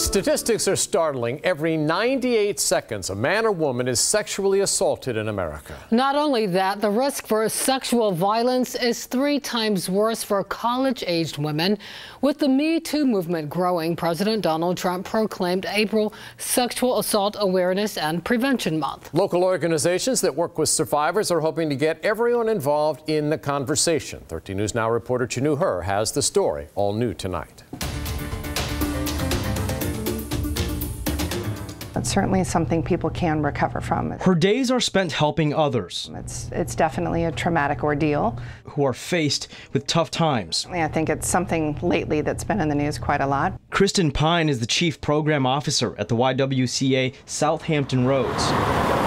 Statistics are startling. Every 98 seconds, a man or woman is sexually assaulted in America. Not only that, the risk for sexual violence is 3 times worse for college-aged women. With the Me Too movement growing, President Donald Trump proclaimed April Sexual Assault Awareness and Prevention Month. Local organizations that work with survivors are hoping to get everyone involved in the conversation. 13 News Now reporter Chinu Her has the story, all new tonight. It's certainly something people can recover from. Her days are spent helping others. It's definitely a traumatic ordeal. Who are faced with tough times. I think it's something lately that's been in the news quite a lot. Kristen Pine is the Chief Program Officer at the YWCA Southampton Roads.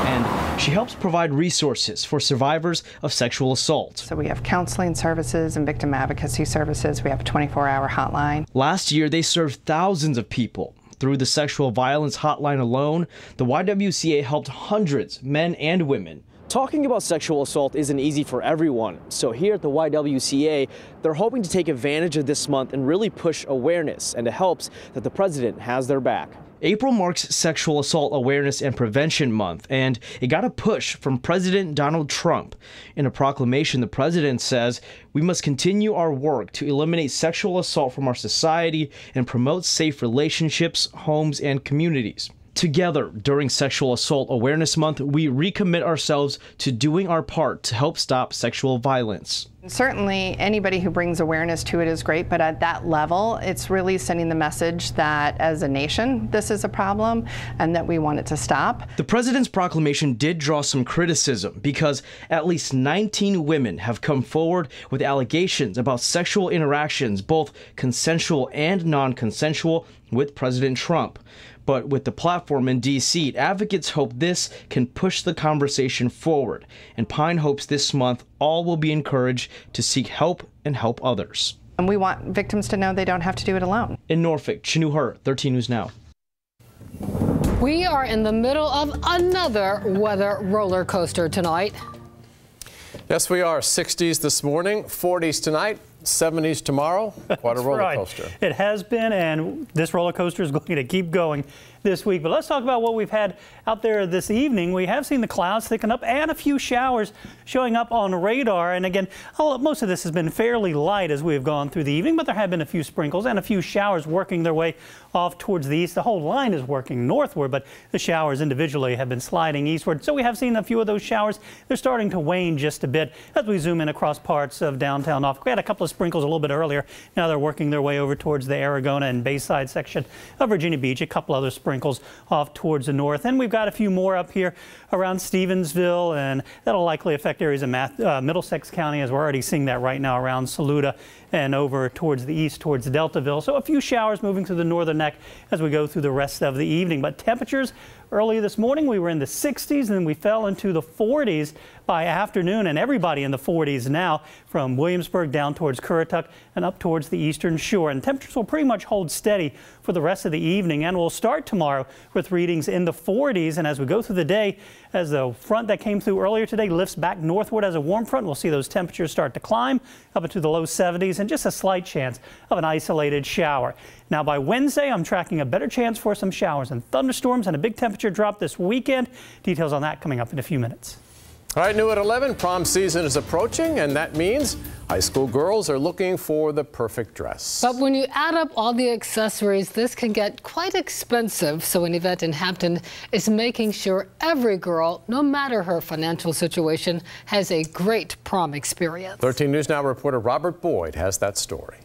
And she helps provide resources for survivors of sexual assault. So we have counseling services and victim advocacy services. We have a 24-hour hotline. Last year, they served thousands of people. Through the sexual violence hotline alone, the YWCA helped hundreds, men and women. Talking about sexual assault isn't easy for everyone, so here at the YWCA, they're hoping to take advantage of this month and really push awareness, and it helps that the president has their back. April marks Sexual Assault Awareness and Prevention Month, and it got a push from President Donald Trump. In a proclamation, the president says, "We must continue our work to eliminate sexual assault from our society and promote safe relationships, homes, and communities." Together, during Sexual Assault Awareness Month, we recommit ourselves to doing our part to help stop sexual violence. Certainly, anybody who brings awareness to it is great, but at that level, it's really sending the message that as a nation, this is a problem and that we want it to stop. The president's proclamation did draw some criticism because at least 19 women have come forward with allegations about sexual interactions, both consensual and non-consensual, with President Trump. But with the platform in D.C., advocates hope this can push the conversation forward. And Pine hopes this month all will be encouraged to seek help and help others. And we want victims to know they don't have to do it alone. In Norfolk, Chinu Her, 13 News Now. We are in the middle of another weather roller coaster tonight. Yes, we are. 60s this morning, 40s tonight. 70s tomorrow. Quite a roller coaster. Right. It has been, and this roller coaster is going to keep going this week. But let's talk about what we've had out there this evening. We have seen the clouds thicken up and a few showers showing up on radar. And again, most of this has been fairly light as we have gone through the evening, but there have been a few sprinkles and a few showers working their way off towards the east. The whole line is working northward, but the showers individually have been sliding eastward. So we have seen a few of those showers. They're starting to wane just a bit as we zoom in across parts of downtown Norfolk. We had a couple of sprinkles a little bit earlier. Now they're working their way over towards the Aragona and Bayside section of Virginia Beach. A couple other sprinkles off towards the north. And we've got a few more up here around Stevensville, and that'll likely affect areas of Middlesex County, as we're already seeing that right now around Saluda and over towards the east towards Deltaville. So a few showers moving through the northern neck as we go through the rest of the evening. But temperatures early this morning, we were in the 60s, and then we fell into the 40s by afternoon, and everybody in the 40s now from Williamsburg down towards Currituck and up towards the eastern shore. And temperatures will pretty much hold steady for the rest of the evening, and we'll start tomorrow with readings in the 40s. And as we go through the day, as the front that came through earlier today lifts back northward as a warm front, we'll see those temperatures start to climb up into the low 70s and just a slight chance of an isolated shower. Now by Wednesday, I'm tracking a better chance for some showers and thunderstorms and a big temperature drop this weekend. Details on that coming up in a few minutes. All right, new at 11, prom season is approaching, and that means high school girls are looking for the perfect dress. But when you add up all the accessories, this can get quite expensive. So an event in Hampton is making sure every girl, no matter her financial situation, has a great prom experience. 13 News Now reporter Robert Boyd has that story.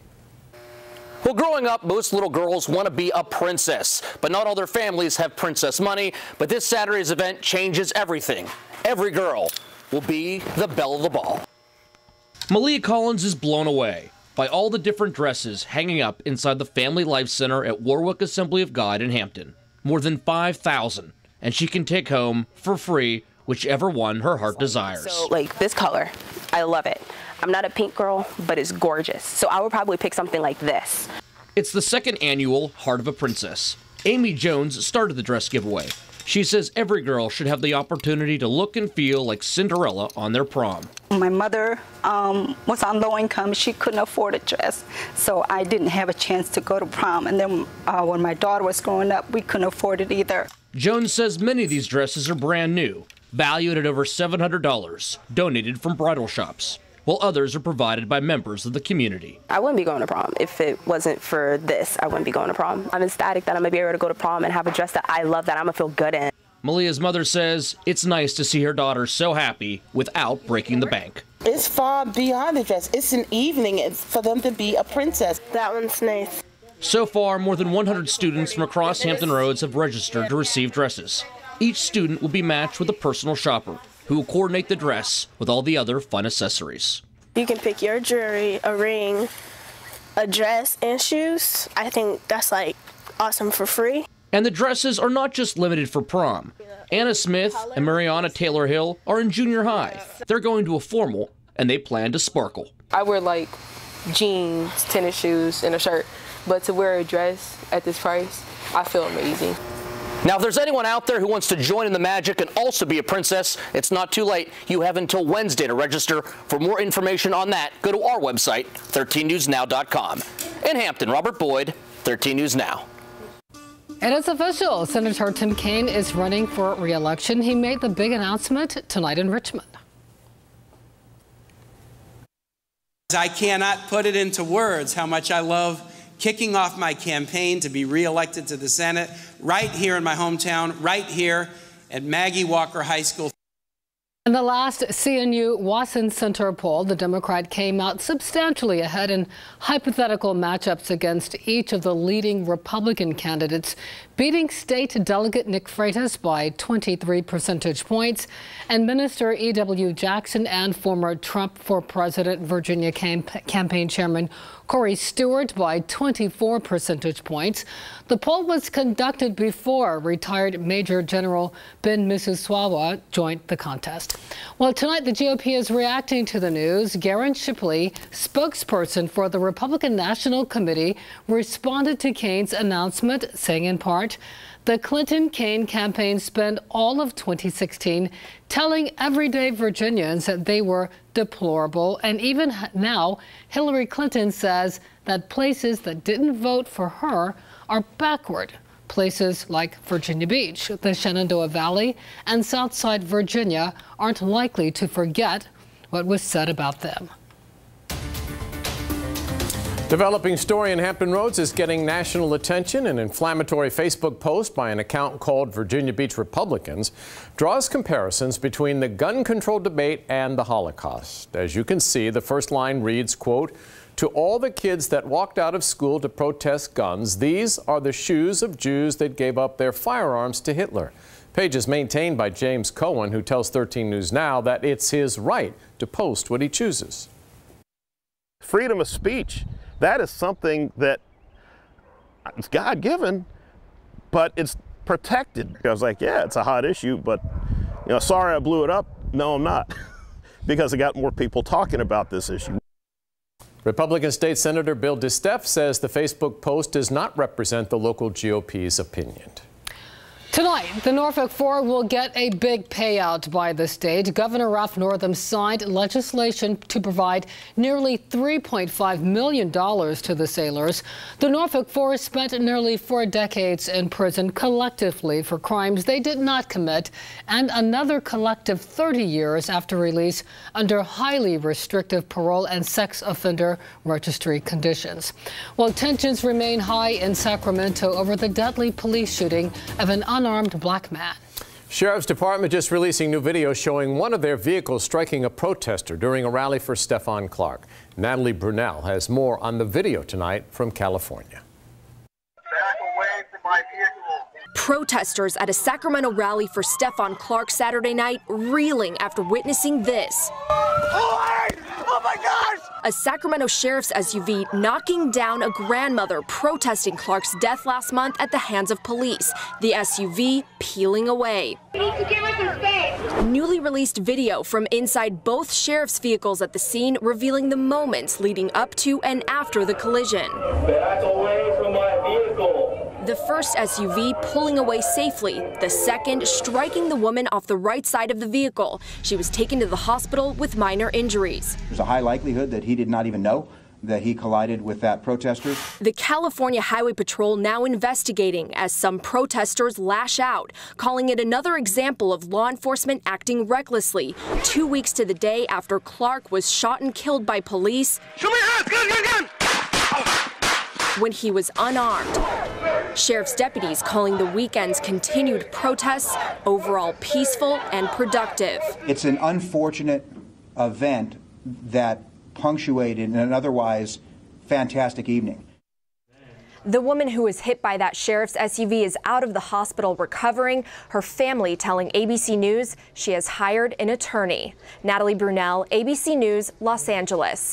Well, growing up, most little girls want to be a princess, but not all their families have princess money. But this Saturday's event changes everything. Every girl will be the belle of the ball. Malia Collins is blown away by all the different dresses hanging up inside the Family Life Center at Warwick Assembly of God in Hampton. More than 5,000, and she can take home for free whichever one her heart desires. So, like this color, I love it. I'm not a pink girl, but it's gorgeous. So I would probably pick something like this. It's the second annual Heart of a Princess. Amy Jones started the dress giveaway. She says every girl should have the opportunity to look and feel like Cinderella on their prom. My mother was on low income. She couldn't afford a dress, so I didn't have a chance to go to prom. And then when my daughter was growing up, we couldn't afford it either. Jones says many of these dresses are brand new, valued at over $700, donated from bridal shops, while others are provided by members of the community. I wouldn't be going to prom if it wasn't for this. I wouldn't be going to prom. I'm ecstatic that I'm going to be able to go to prom and have a dress that I love, that I'm going to feel good in. Malia's mother says it's nice to see her daughter so happy without breaking the bank. It's far beyond the dress. It's an evening. It's for them to be a princess. That one's nice. So far, more than 100 students from across Hampton Roads have registered to receive dresses. Each student will be matched with a personal shopper who will coordinate the dress with all the other fun accessories. You can pick your jewelry, a ring, a dress, and shoes. I think that's like awesome for free. And the dresses are not just limited for prom. Anna Smith and Mariana Taylor Hill are in junior high. They're going to a formal, and they plan to sparkle. I wear like jeans, tennis shoes, and a shirt, but to wear a dress at this price, I feel amazing. Now, if there's anyone out there who wants to join in the magic and also be a princess, it's not too late. You have until Wednesday to register. For more information on that, go to our website, 13newsnow.com. In Hampton, Robert Boyd, 13 News Now. And it's official. Senator Tim Kaine is running for re-election. He made the big announcement tonight in Richmond. I cannot put it into words how much I love kicking off my campaign to be re-elected to the Senate right here in my hometown, right here at Maggie Walker High School. In the last CNU Wasson Center poll, the Democrat came out substantially ahead in hypothetical matchups against each of the leading Republican candidates, beating State Delegate Nick Freitas by 23 percentage points, and Minister E.W. Jackson and former Trump for President Virginia campaign chairman Corey Stewart by 24 percentage points. The poll was conducted before retired Major General Ben Mississauga joined the contest. Well, tonight the GOP is reacting to the news. Garen Shipley, spokesperson for the Republican National Committee, responded to Kaine's announcement, saying in part, the Clinton-Kaine campaign spent all of 2016 telling everyday Virginians that they were deplorable. And even now, Hillary Clinton says that places that didn't vote for her are backward. Places like Virginia Beach, the Shenandoah Valley, and Southside Virginia aren't likely to forget what was said about them. Developing story in Hampton Roads is getting national attention. An inflammatory Facebook post by an account called Virginia Beach Republicans draws comparisons between the gun control debate and the Holocaust. As you can see, the first line reads, quote, to all the kids that walked out of school to protest guns, these are the shoes of Jews that gave up their firearms to Hitler. Page is maintained by James Cohen, who tells 13 News Now that it's his right to post what he chooses. Freedom of speech. That is something that it's God-given, but it's protected. I was like, yeah, it's a hot issue, but sorry I blew it up. No, I'm not, because I got more people talking about this issue. Republican State Senator Bill DeSteff says the Facebook post does not represent the local GOP's opinion. Tonight, the Norfolk Four will get a big payout by the state. Governor Ralph Northam signed legislation to provide nearly $3.5 million to the sailors. The Norfolk Four spent nearly 4 decades in prison collectively for crimes they did not commit, and another collective 30 years after release under highly restrictive parole and sex offender registry conditions. Well, tensions remain high in Sacramento over the deadly police shooting of an unarmed black man. Sheriff's Department just releasing new video showing one of their vehicles striking a protester during a rally for Stephon Clark. Natalie Brunel has more on the video tonight from California. Back away from my vehicle. Protesters at a Sacramento rally for Stephon Clark Saturday night reeling after witnessing this. Oh my gosh! A Sacramento sheriff's SUV knocking down a grandmother protesting Clark's death last month at the hands of police. The SUV peeling away. You need to give us some space. Newly released video from inside both sheriff's vehicles at the scene revealing the moments leading up to and after the collision. Back away from my vehicle. The first SUV pulling away safely, the second striking the woman off the right side of the vehicle. She was taken to the hospital with minor injuries. There's a high likelihood that he did not even know that he collided with that protester. The California Highway Patrol now investigating as some protesters lash out, calling it another example of law enforcement acting recklessly. 2 weeks to the day after Clark was shot and killed by police. Show me your hands, gun! When he was unarmed. Sheriff's deputies calling the weekend's continued protests overall peaceful and productive. It's an unfortunate event that punctuated an otherwise fantastic evening. The woman who was hit by that sheriff's SUV is out of the hospital recovering. Her family telling ABC News she has hired an attorney. Natalie Brunell, ABC News, Los Angeles.